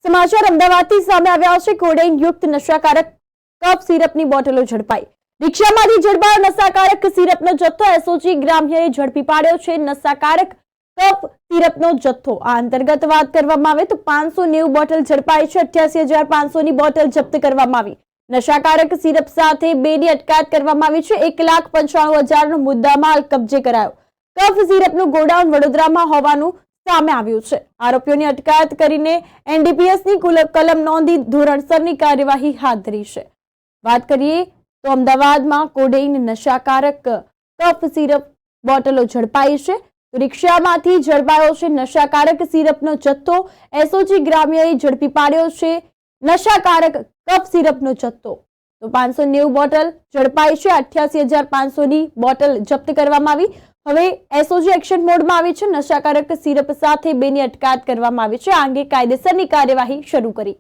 સમાચાર અમદાવાદથી સામે આવ્યા છે। કોડેઇન યુક્ત નશાકારક કફ સિરપની બોટલો ઝડપાઈ। રિક્ષામાંથી ઝડપાયો નશાકારક સિરપનો જથ્થો। એસઓજી ગ્રામ્યએ ઝડપી પાડ્યો છે નશાકારક કફ સિરપનો જથ્થો। આ અંતર્ગત વાત કરવામાં આવે તો 590 બોટલ ઝડપાઈ છે। 88,500ની બોટલ જપ્ત કરવામાં આવી। નશાકારક સિરપ સાથે બેની અટકાયત કરવામાં આવી છે। 1,95,000નો મુદ્દામાલ કબજે કરાયો। કફ સિરપનું ગોડાઉન વડોદરામાં હોવાનું સામે આવ્યું છે। આરોપીઓની અટકાયત કરીને એનડીપીએસની કલમ નોંધી ધોરણસરની કાર્યવાહી હાથ ધરી છે। વાત કરીએ તો અમદાવાદમાં કોડેઇન નશાકારક કફ સિરપ બોટલો ઝડપાઈ છે। રિક્ષામાંથી ઝડપાયો છે નશાકારક સિરપનો જથ્થો। એસઓજી ગ્રામ્યએ ઝડપી પાડ્યો છે નશાકારક કફ સિરપનો જથ્થો। તો 590 બોટલ ઝડપાઈ છે। 88,500ની બોટલ જપ્ત કરવામાં આવી। હવે એસઓજી એક્શન મોડમાં આવી છે। નશાકારક સિરપ સાથે બેની અટકાયત કરવામાં આવી છે। આ અંગે કાયદેસરની કાર્યવાહી શરૂ કરી।